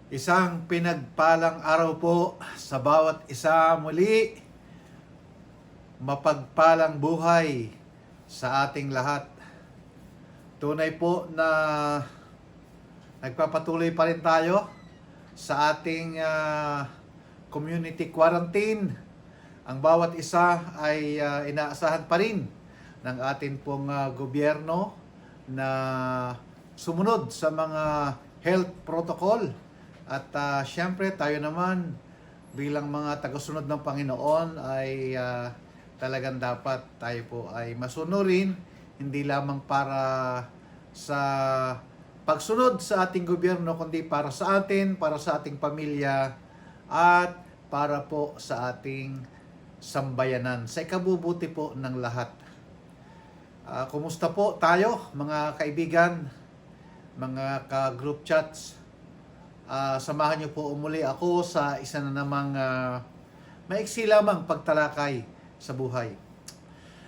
Isang pinagpalang araw po sa bawat isa muli, mapagpalang buhay sa ating lahat. Tunay po na nagpapatuloy pa rin tayo sa ating community quarantine. Ang bawat isa ay inaasahan pa rin ng ating pong gobyerno na sumunod sa mga health protocol. At syempre tayo naman bilang mga tagasunod ng Panginoon ay talagang dapat tayo po ay masunurin, hindi lamang para sa pagsunod sa ating gobyerno, kundi para sa atin, para sa ating pamilya, at para po sa ating sambayanan, sa ikabubuti po ng lahat. Kumusta po tayo mga kaibigan, mga ka-group chats? Samahan niyo po umuli ako sa isa na namang maiksi lamang pagtalakay sa buhay.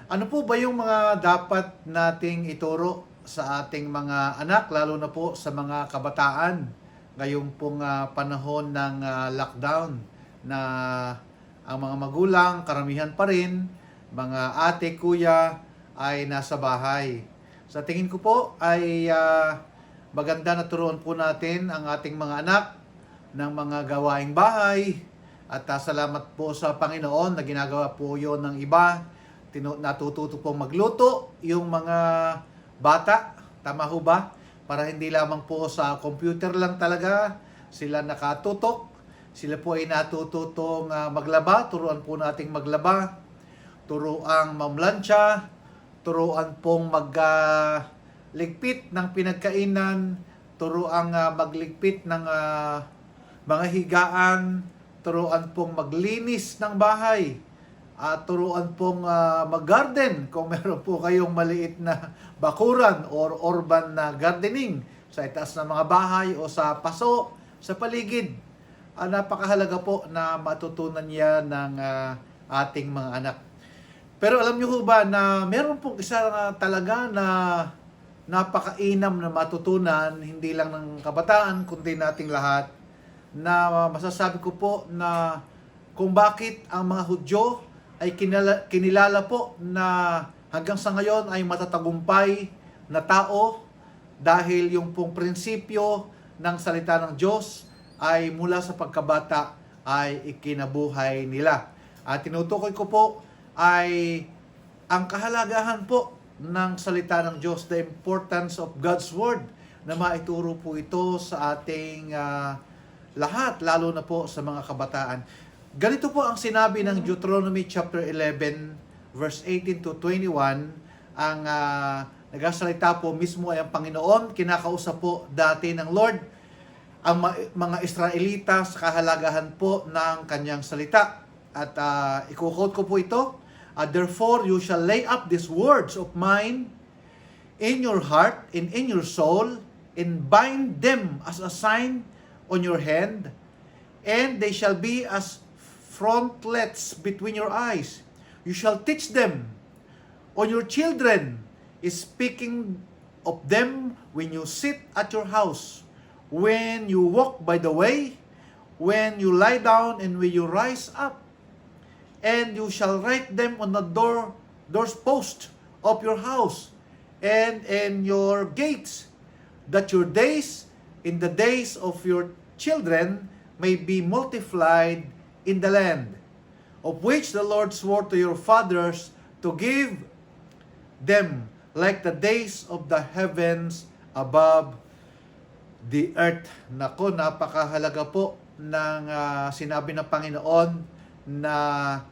Ano po ba yung mga dapat nating ituro sa ating mga anak, lalo na po sa mga kabataan ngayong pong panahon ng lockdown, na ang mga magulang, karamihan pa rin, mga ate, kuya ay nasa bahay. Sa tingin ko po ay maganda na turuan po natin ang ating mga anak ng mga gawaing bahay. At salamat po sa Panginoon na ginagawa po yon ng iba. Natututo pong magluto yung mga bata. Tama ho ba? Para hindi lamang po sa computer lang talaga sila nakatutok. Sila po ay natututong maglaba. Turuan po nating maglaba. Turuan mamlansya. Turuan pong ligpit ng pinagkainan, turuan magligpit ng mga higaan, turuan pong maglinis ng bahay, turuan pong mag-garden kung meron po kayong maliit na bakuran or urban na gardening sa itaas ng mga bahay o sa paso, sa paligid. Napakahalaga po na matutunan yan ng ating mga anak. Pero alam niyo ho ba na meron pong isa talaga na napakainam na matutunan, hindi lang ng kabataan, kundi nating lahat, na masasabi ko po na kung bakit ang mga Hudyo ay kinilala po na hanggang sa ngayon ay matatagumpay na tao, dahil yung pong prinsipyo ng salita ng Diyos ay mula sa pagkabata ay ikinabuhay nila. At tinutukoy ko po ay ang kahalagahan po ng salita ng Diyos, the importance of God's Word, na maituro po ito sa ating lahat, lalo na po sa mga kabataan. Ganito po ang sinabi ng Deuteronomy chapter 11, verse 18 to 21. Ang nagsasalita po mismo ay ang Panginoon, kinakausap po dati ng Lord ang mga Israelita sa kahalagahan po ng kanyang salita. At i-quote ko po ito. Therefore, you shall lay up these words of mine in your heart and in your soul, and bind them as a sign on your hand, and they shall be as frontlets between your eyes. You shall teach them on your children, speaking of them when you sit at your house, when you walk by the way, when you lie down, and when you rise up. And you shall write them on the doorpost of your house and in your gates, that your days in the days of your children may be multiplied in the land, of which the Lord swore to your fathers to give them, like the days of the heavens above the earth. Nako, napakahalaga po ng sinabi ng Panginoon na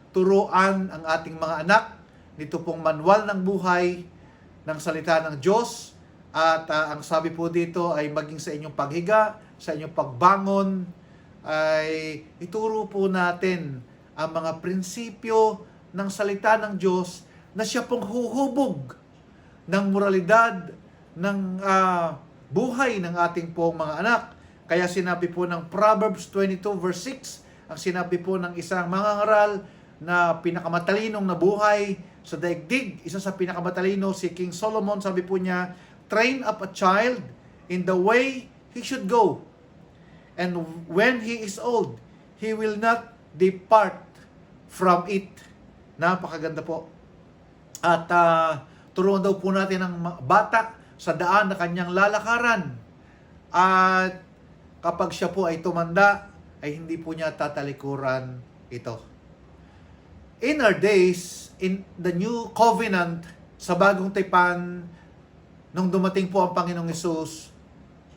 turuan ang ating mga anak nito pong manual ng buhay ng salita ng Diyos. At ang sabi po dito ay maging sa inyong paghiga, sa inyong pagbangon, ay ituro po natin ang mga prinsipyo ng salita ng Diyos, na siya pong huhubog ng moralidad ng buhay ng ating pong mga anak. Kaya sinabi po ng Proverbs 22 verse 6, ang sinabi po ng isang mangangaral na pinakamatalinong nabuhay sa daigdig, isa sa pinakamatalino, si King Solomon, sabi po niya, train up a child in the way he should go, And when he is old, he will not depart from it. Napakaganda po. At turuan daw po natin ang bata sa daan na kanyang lalakaran. At kapag siya po ay tumanda, ay hindi po niya tatalikuran ito. In our days, in the new covenant, sa bagong tipan, nung dumating po ang Panginoong Hesus,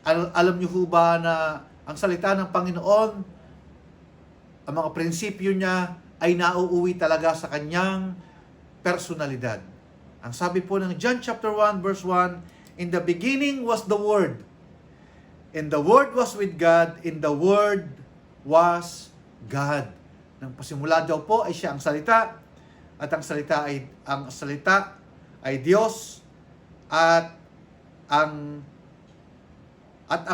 alam niyo ho ba na ang salita ng Panginoon, ang mga prinsipyo niya ay nauuwi talaga sa kanyang personalidad. Ang sabi po ng John chapter 1 verse 1, in the beginning was the Word, and the Word was with God, and the Word was God. Nang pasimula daw po ay siya ang salita, at ang salita ay Diyos, at ang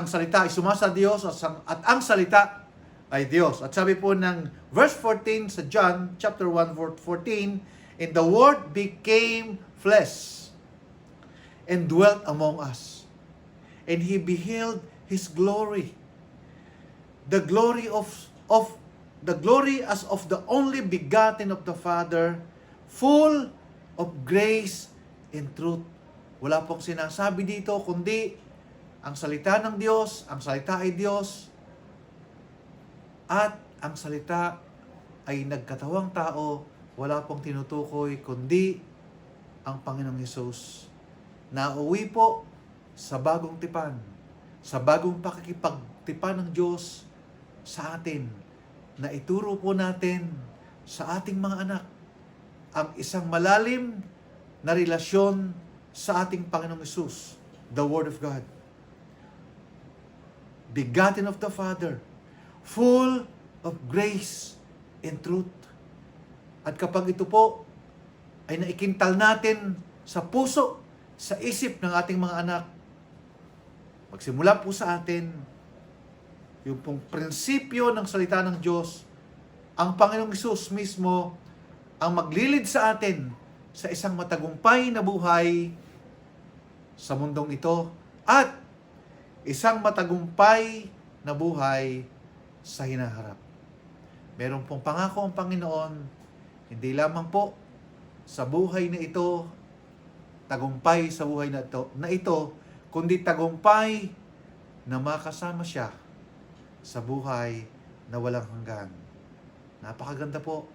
salita ay sumasa Diyos, at ang salita ay Diyos. At sabi po ng verse 14 sa John chapter 1 verse 14, and the Word became flesh and dwelt among us, and he beheld his glory, the glory as of the only begotten of the Father, full of grace and truth. Wala pong sinasabi dito kundi ang salita ng Diyos, ang salita ay Diyos, at ang salita ay nagkatawang tao. Wala pong tinutukoy kundi ang Panginoong Hesus. Nauwi po sa bagong tipan, sa bagong pakikipagtipan ng Diyos sa atin, na ituro po natin sa ating mga anak ang isang malalim na relasyon sa ating Panginoong Hesus, the Word of God. Begotten of the Father, full of grace and truth. At kapag ito po ay naikintal natin sa puso, sa isip ng ating mga anak, magsimula po sa atin yung pong prinsipyo ng salita ng Diyos, ang Panginoong Hesus mismo ang maglilid sa atin sa isang matagumpay na buhay sa mundong ito, at isang matagumpay na buhay sa hinaharap. Meron pong pangako ang Panginoon, hindi lamang po sa buhay na ito, tagumpay sa buhay na ito, kundi tagumpay na makasama siya sa buhay na walang hanggan. Napakaganda po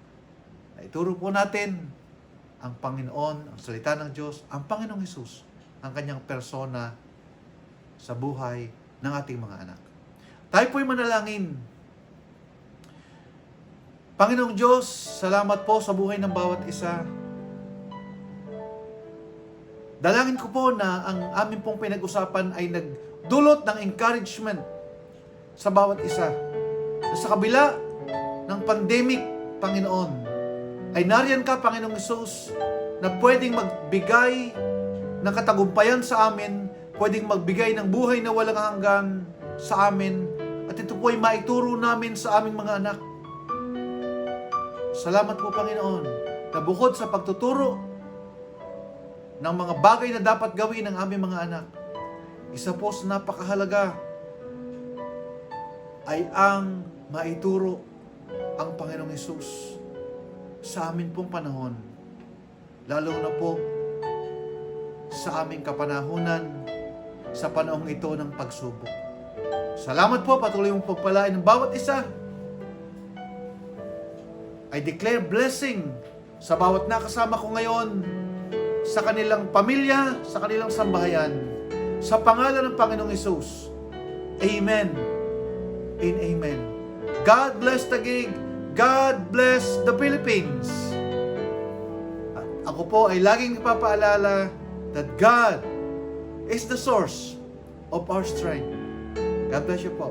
na ituro po natin ang Panginoon, ang salita ng Diyos, ang Panginoong Hesus, ang kanyang persona sa buhay ng ating mga anak. Tayo po'y manalangin. Panginoong Diyos, salamat po sa buhay ng bawat isa. Dalangin ko po na ang amin pong pinag-usapan ay nagdulot ng encouragement sa bawat isa. Na sa kabila ng pandemic, Panginoon, ay nariyan ka, Panginoong Hesus, na pwedeng magbigay ng katagumpayan sa amin, pwedeng magbigay ng buhay na walang hanggan sa amin, at ito po ay maituro namin sa aming mga anak. Salamat po, Panginoon, na bukod sa pagtuturo ng mga bagay na dapat gawin ng aming mga anak, isa po sa napakahalaga ay ang maituro ang Panginoong Hesus sa amin pong panahon, lalo na po sa aming kapanahunan sa panahong ito ng pagsubok. Salamat po, patuloy mong pagpalain ng bawat isa. I declare blessing sa bawat nakasama ko ngayon, sa kanilang pamilya, sa kanilang sambahayan, sa pangalan ng Panginoong Hesus. Amen and amen. God bless Taguig. God bless the Philippines. At ako po ay laging ipapaalala that God is the source of our strength. God bless you po.